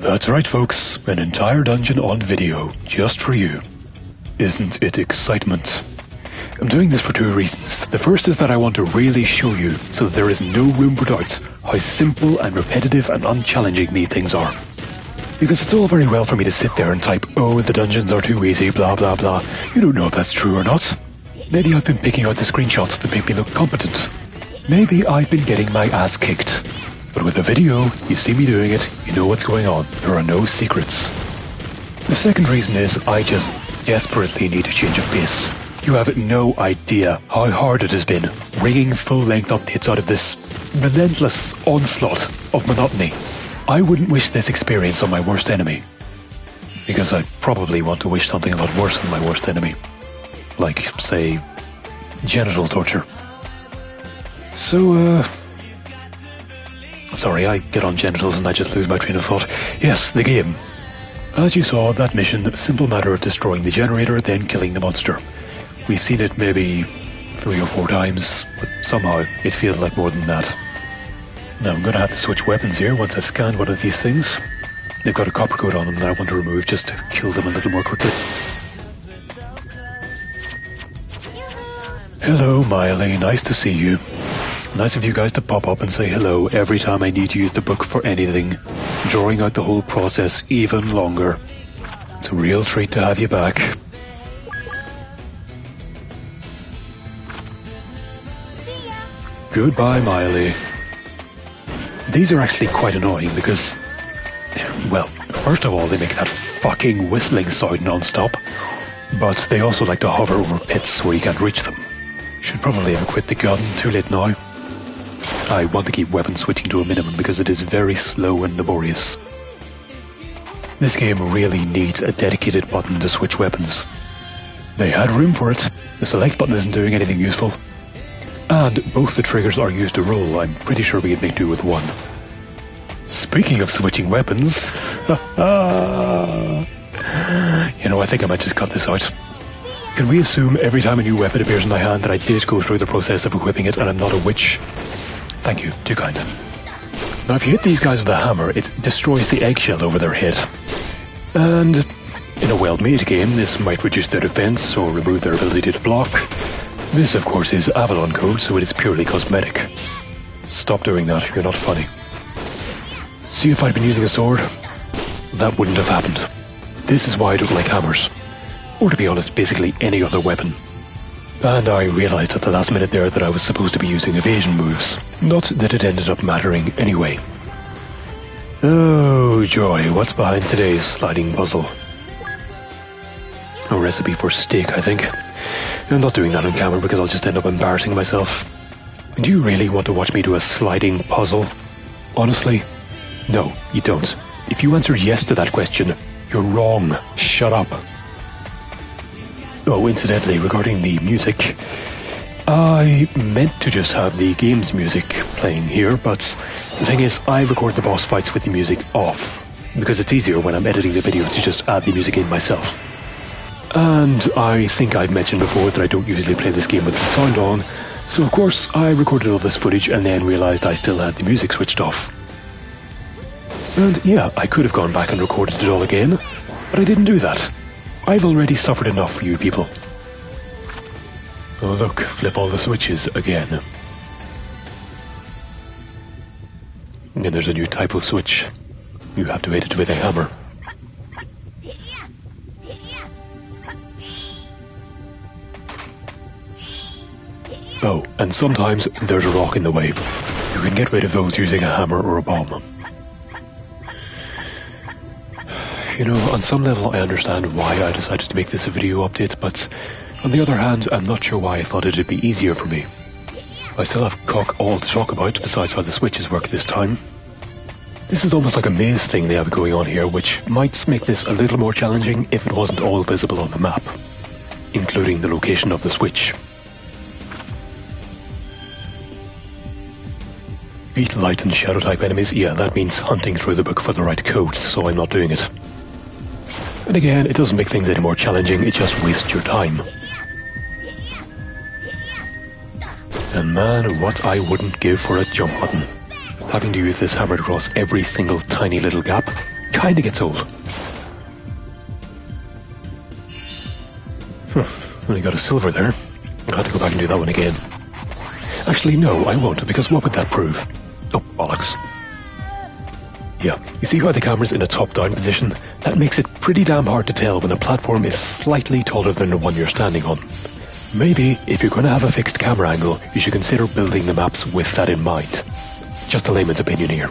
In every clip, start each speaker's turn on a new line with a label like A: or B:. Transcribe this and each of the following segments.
A: That's right, folks, an entire dungeon on video, just for you. Isn't it excitement? I'm doing this for two reasons. The first is that I want to really show you, so that there is no room for doubts, how simple and repetitive and unchallenging these things are. Because it's all very well for me to sit there and type, oh, the dungeons are too easy, blah blah blah. You don't know if that's true or not. Maybe I've been picking out the screenshots that make me look competent. Maybe I've been getting my ass kicked. But with a video, you see me doing it, you know what's going on. There are no secrets. The second reason is I just desperately need a change of pace. You have no idea how hard it has been wringing full-length updates out of this relentless onslaught of monotony. I wouldn't wish this experience on my worst enemy. Because I'd probably want to wish something a lot worse on my worst enemy. Like, say, genital torture. So, sorry, I get on genitals and I just lose my train of thought. Yes, the game. As you saw, that mission, simple matter of destroying the generator, then killing the monster. We've seen it maybe 3 or 4 times, but somehow it feels like more than that. Now I'm going to have to switch weapons here once I've scanned one of these things. They've got a copper coat on them that I want to remove just to kill them a little more quickly. Hello, Miley, nice to see you. Nice of you guys to pop up and say hello every time I need to use the book for anything, drawing out the whole process even longer. It's a real treat to have you back. Goodbye, Miley. These are actually quite annoying because, well, first of all, they make that fucking whistling sound non-stop, but they also like to hover over pits where you can't reach them. Should probably have equipped the gun, too late now. I want to keep weapon switching to a minimum because it is very slow and laborious. This game really needs a dedicated button to switch weapons. They had room for it. The select button isn't doing anything useful. And both the triggers are used to roll. I'm pretty sure we could make do with one. Speaking of switching weapons... you know, I think I might just cut this out. Can we assume every time a new weapon appears in my hand that I did go through the process of equipping it and I'm not a witch? Thank you, too kind. Now if you hit these guys with a hammer, it destroys the eggshell over their head. And in a well-made game, this might reduce their defense or remove their ability to block. This, of course, is Avalon code, so it is purely cosmetic. Stop doing that, you're not funny. See, if I'd been using a sword, that wouldn't have happened. This is why I don't like hammers. Or to be honest, basically any other weapon. And I realised at the last minute there that I was supposed to be using evasion moves. Not that it ended up mattering anyway. Oh joy, what's behind today's sliding puzzle? A recipe for steak, I think. I'm not doing that on camera because I'll just end up embarrassing myself. Do you really want to watch me do a sliding puzzle? Honestly? No, you don't. If you answer yes to that question, you're wrong. Shut up. Oh, incidentally, regarding the music, I meant to just have the game's music playing here, but the thing is, I record the boss fights with the music off, because it's easier when I'm editing the video to just add the music in myself. And I think I've mentioned before that I don't usually play this game with the sound on, so of course I recorded all this footage and then realised I still had the music switched off. And yeah, I could have gone back and recorded it all again, but I didn't do that. I've already suffered enough for you people. Oh look, flip all the switches again. And there's a new type of switch. You have to hit it with a hammer. Oh, and sometimes there's a rock in the way. You can get rid of those using a hammer or a bomb. You know, on some level I understand why I decided to make this a video update, but on the other hand, I'm not sure why I thought it'd be easier for me. I still have cock all to talk about besides how the switches work this time. This is almost like a maze thing they have going on here, which might make this a little more challenging if it wasn't all visible on the map, including the location of the switch. Beat light and shadow type enemies, yeah, that means hunting through the book for the right codes, so I'm not doing it. And again, it doesn't make things any more challenging, it just wastes your time. And man, what I wouldn't give for a jump button. Having to use this hammer to cross every single tiny little gap, kinda gets old. Only got a silver there. I'll have to go back and do that one again. Actually, no, I won't, because what would that prove? Oh, bollocks. Yeah, you see how the camera's in a top-down position? That makes it pretty damn hard to tell when a platform is slightly taller than the one you're standing on. Maybe, if you're going to have a fixed camera angle, you should consider building the maps with that in mind. Just a layman's opinion here.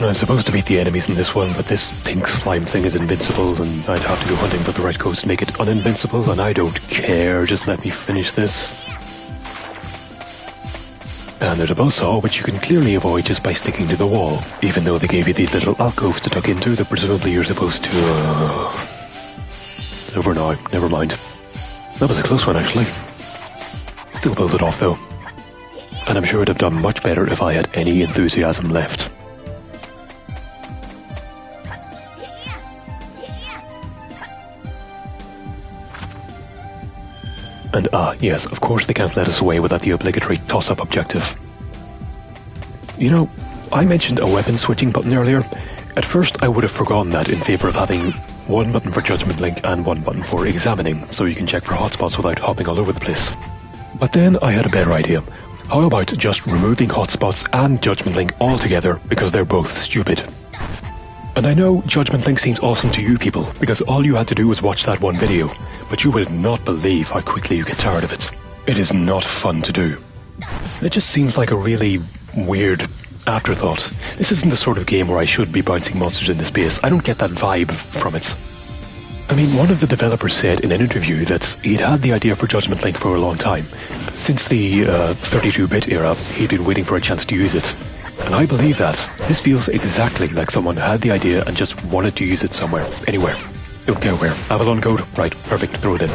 A: I'm supposed to beat the enemies in this one, but this pink slime thing is invincible, and I'd have to go hunting for the right coast to make it uninvincible, and I don't care, just let me finish this. And there's a buzzsaw, which you can clearly avoid just by sticking to the wall, even though they gave you these little alcoves to duck into that presumably you're supposed to, It's over now, never mind. That was a close one, actually. Still pulls it off, though. And I'm sure I'd have done much better if I had any enthusiasm left. And yes, of course they can't let us away without the obligatory toss-up objective. You know, I mentioned a weapon switching button earlier. At first I would have forgotten that in favour of having one button for Judgment Link and one button for examining, so you can check for hotspots without hopping all over the place. But then I had a better idea. How about just removing hotspots and Judgment Link altogether, because they're both stupid? And I know Judgment Link seems awesome to you people, because all you had to do was watch that one video, but you would not believe how quickly you get tired of it. It is not fun to do. It just seems like a really weird afterthought. This isn't the sort of game where I should be bouncing monsters into space. I don't get that vibe from it. I mean, one of the developers said in an interview that he'd had the idea for Judgment Link for a long time. Since the 32-bit era, he'd been waiting for a chance to use it. And I believe that. This feels exactly like someone had the idea and just wanted to use it somewhere, anywhere. Don't care where. Avalon code? Right, perfect, throw it in.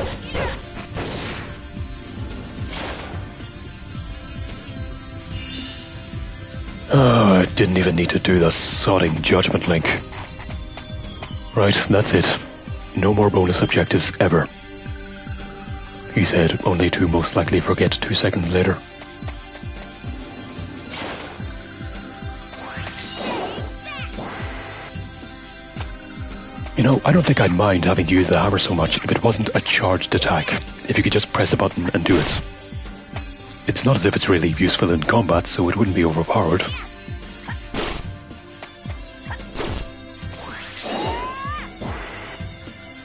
A: Oh, I didn't even need to do the sodding Judgment Link. Right, that's it. No more bonus objectives ever. He said, only to most likely forget 2 seconds later. You know, I don't think I'd mind having to use the hammer so much if it wasn't a charged attack. If you could just press a button and do it. It's not as if it's really useful in combat, so it wouldn't be overpowered.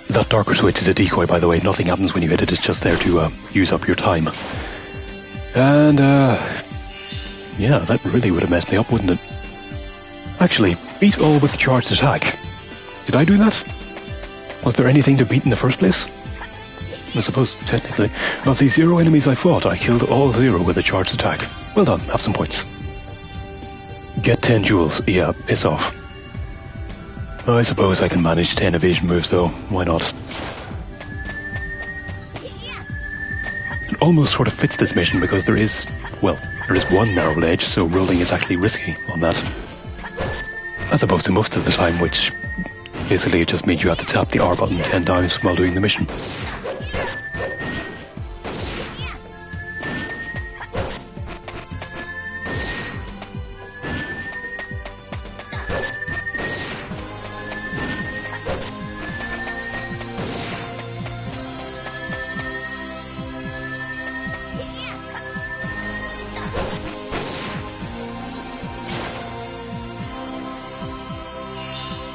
A: That darker switch is a decoy, by the way. Nothing happens when you hit it, it's just there to use up your time. And, yeah, that really would have messed me up, wouldn't it? Actually, beat all with charged attack. Did I do that? Was there anything to beat in the first place? I suppose, technically. Of the 0 enemies I fought, I killed all 0 with a charged attack. Well done, have some points. Get 10 jewels. Yeah, piss off. I suppose I can manage 10 evasion moves though, why not? It almost sort of fits this mission because there is one narrow ledge, so rolling is actually risky on that. As opposed to most of the time, which basically it just means you have to tap the R button 10 times while doing the mission.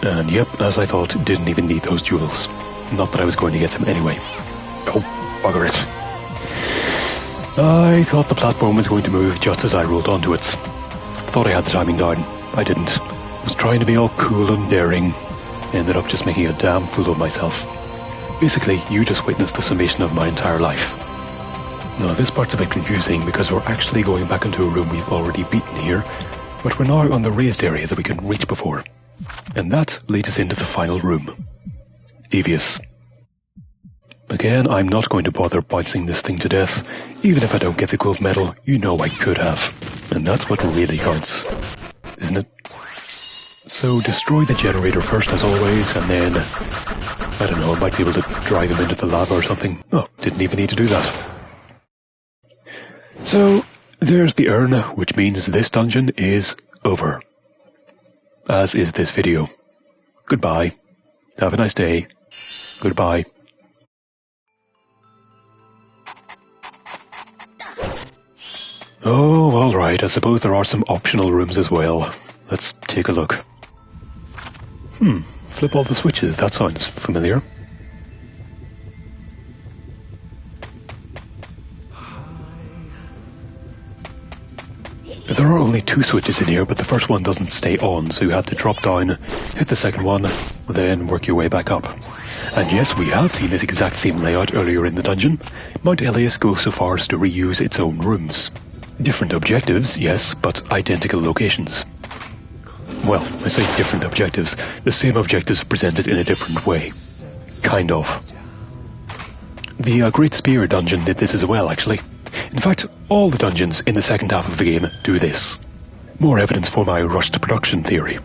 A: And yep, as I thought, didn't even need those jewels. Not that I was going to get them anyway. Oh, bugger it. I thought the platform was going to move just as I rolled onto it. Thought I had the timing down. I didn't. Was trying to be all cool and daring. Ended up just making a damn fool of myself. Basically, you just witnessed the summation of my entire life. Now, this part's a bit confusing because we're actually going back into a room we've already beaten here, but we're now on the raised area that we can reach before. And that leads us into the final room. Devious. Again, I'm not going to bother bouncing this thing to death. Even if I don't get the gold medal, you know I could have. And that's what really counts, isn't it? So destroy the generator first as always, and then, I don't know, I might be able to drive him into the lava or something. Oh, didn't even need to do that. So, there's the urn, which means this dungeon is over. as is this video. Goodbye. Have a nice day. Goodbye. Oh, alright, I suppose there are some optional rooms as well. Let's take a look. Flip all the switches, that sounds familiar. There are only 2 switches in here, but the first one doesn't stay on, so you have to drop down, hit the second one, then work your way back up. And yes, we have seen this exact same layout earlier in the dungeon. Mount Elious goes so far as to reuse its own rooms. Different objectives, yes, but identical locations. Well, I say different objectives. The same objectives presented in a different way. Kind of. The Great Spear dungeon did this as well, actually. In fact, all the dungeons in the second half of the game do this. More evidence for my rushed production theory.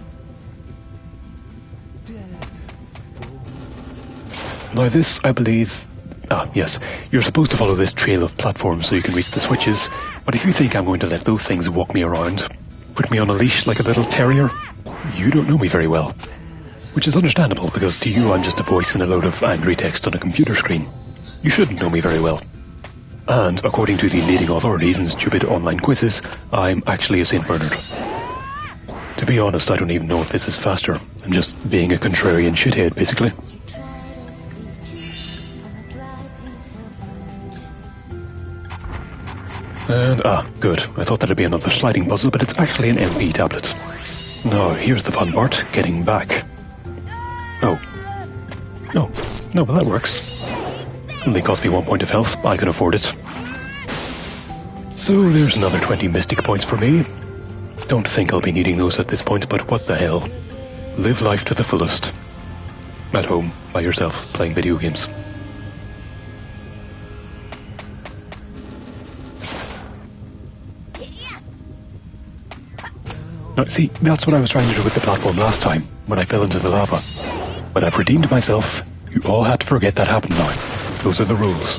A: Now this, I believe... yes, you're supposed to follow this trail of platforms so you can reach the switches, but if you think I'm going to let those things walk me around, put me on a leash like a little terrier, you don't know me very well. Which is understandable, because to you I'm just a voice in a load of angry text on a computer screen. You shouldn't know me very well. And according to the leading authorities in stupid online quizzes, I'm actually a St. Bernard. To be honest, I don't even know if this is faster. I'm just being a contrarian shithead, basically. And, good. I thought that'd be another sliding puzzle, but it's actually an MP tablet. Now, here's the fun part, getting back. Oh. No, but that works. Only cost me 1 point of health, I can afford it. So there's another 20 mystic points for me. Don't think I'll be needing those at this point, but what the hell. Live life to the fullest. At home, by yourself, playing video games. Now, see, that's what I was trying to do with the platform last time, when I fell into the lava. But I've redeemed myself. You all had to forget that happened now. Those are the rules.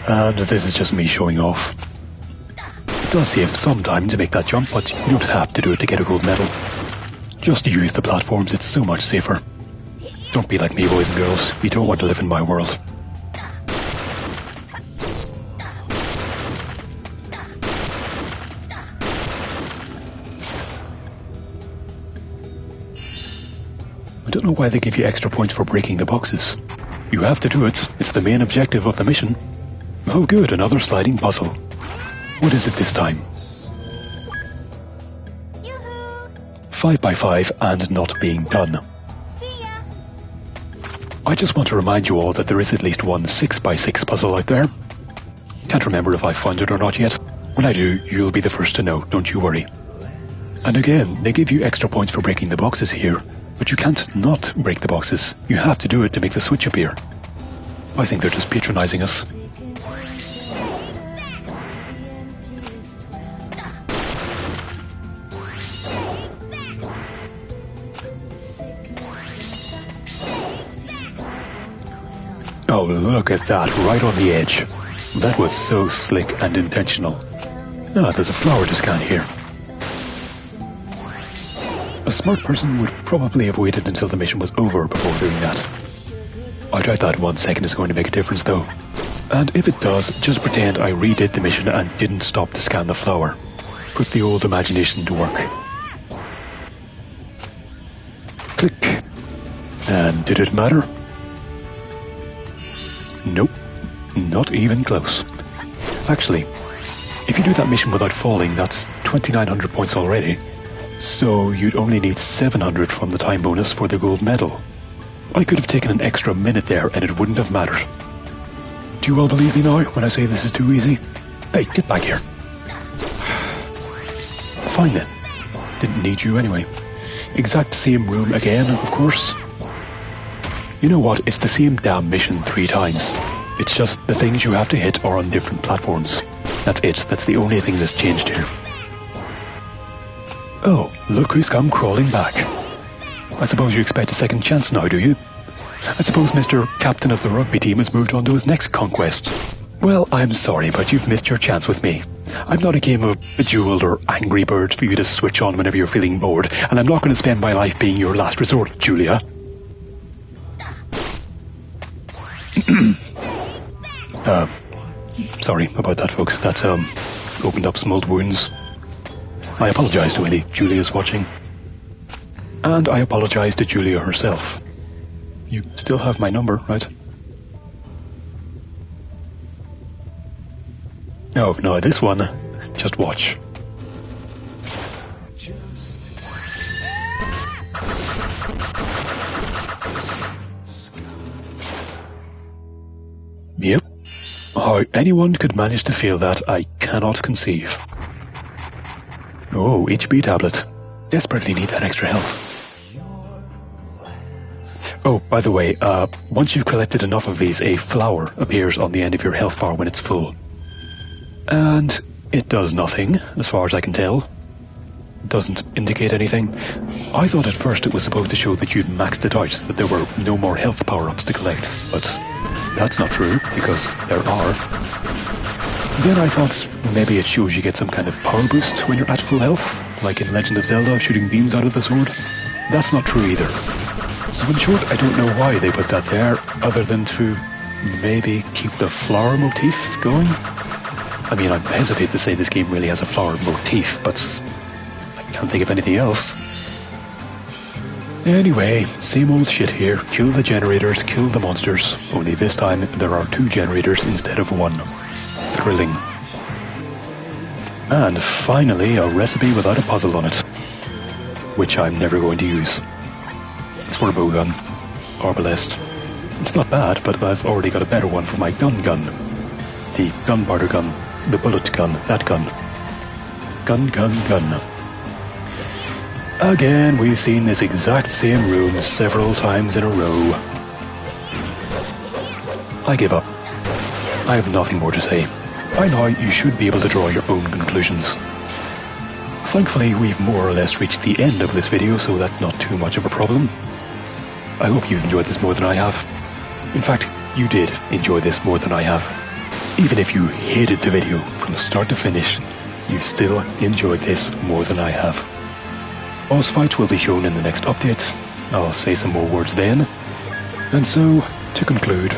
A: And this is just me showing off. It does save some time to make that jump, but you don't have to do it to get a gold medal. Just use the platforms, it's so much safer. Don't be like me, boys and girls. You don't want to live in my world. I don't know why they give you extra points for breaking the boxes. You have to do it. It's the main objective of the mission. Oh good, another sliding puzzle. What is it this time? 5x5 and not being done. I just want to remind you all that there is at least one 6x6 puzzle out there. Can't remember if I found it or not yet. When I do, you'll be the first to know, don't you worry. And again, they give you extra points for breaking the boxes here. But you can't not break the boxes. You have to do it to make the switch appear. I think they're just patronizing us. Oh, look at that, right on the edge. That was so slick and intentional. There's a flower to scan here. A smart person would probably have waited until the mission was over before doing that. I doubt that 1 second is going to make a difference though. And if it does, just pretend I redid the mission and didn't stop to scan the flower. Put the old imagination to work. Click. And did it matter? Nope. Not even close. Actually, if you do that mission without falling, that's 2,900 points already. So you'd only need 700 from the time bonus for the gold medal. I could have taken an extra minute there and it wouldn't have mattered. Do you all believe me now when I say this is too easy? Hey, get back here. Fine then. Didn't need you anyway. Exact same room again, of course. You know what, it's the same damn mission 3 times. It's just the things you have to hit are on different platforms. That's it, that's the only thing that's changed here. Oh, look who's come crawling back. I suppose you expect a second chance now, do you? I suppose Mr. Captain of the rugby team has moved on to his next conquest. Well, I'm sorry, but you've missed your chance with me. I'm not a game of Bejeweled or Angry Birds for you to switch on whenever you're feeling bored, and I'm not going to spend my life being your last resort, Julia. Sorry about that, folks. That, opened up some old wounds. I apologize to any Julias watching. And I apologize to Julia herself. You still have my number, right? Oh, no, this one. Just watch. Yep. How anyone could manage to feel that, I cannot conceive. Oh, HP tablet. Desperately need that extra health. Oh, by the way, once you've collected enough of these, a flower appears on the end of your health bar when it's full. And it does nothing, as far as I can tell. Doesn't indicate anything. I thought at first it was supposed to show that you'd maxed it out, so that there were no more health power-ups to collect, but that's not true, because there are. Then I thought maybe it shows you get some kind of power boost when you're at full health, like in Legend of Zelda shooting beams out of the sword. That's not true either. So in short, I don't know why they put that there, other than to maybe keep the flower motif going. I mean, I hesitate to say this game really has a flower motif, but I can't think of anything else. Anyway, same old shit here. Kill the generators, kill the monsters. Only this time there are 2 generators instead of 1. Thrilling. And finally, a recipe without a puzzle on it. Which I'm never going to use. It's for a bowgun. Arbalest. It's not bad, but I've already got a better one for my gun. The gunpowder gun. The bullet gun. That gun. Gun. Again, we've seen this exact same room several times in a row. I give up. I have nothing more to say. By now, you should be able to draw your own conclusions. Thankfully, we've more or less reached the end of this video, so that's not too much of a problem. I hope you've enjoyed this more than I have. In fact, you did enjoy this more than I have. Even if you hated the video from start to finish, you still enjoyed this more than I have. Boss fights will be shown in the next update. I'll say some more words then. And so, to conclude,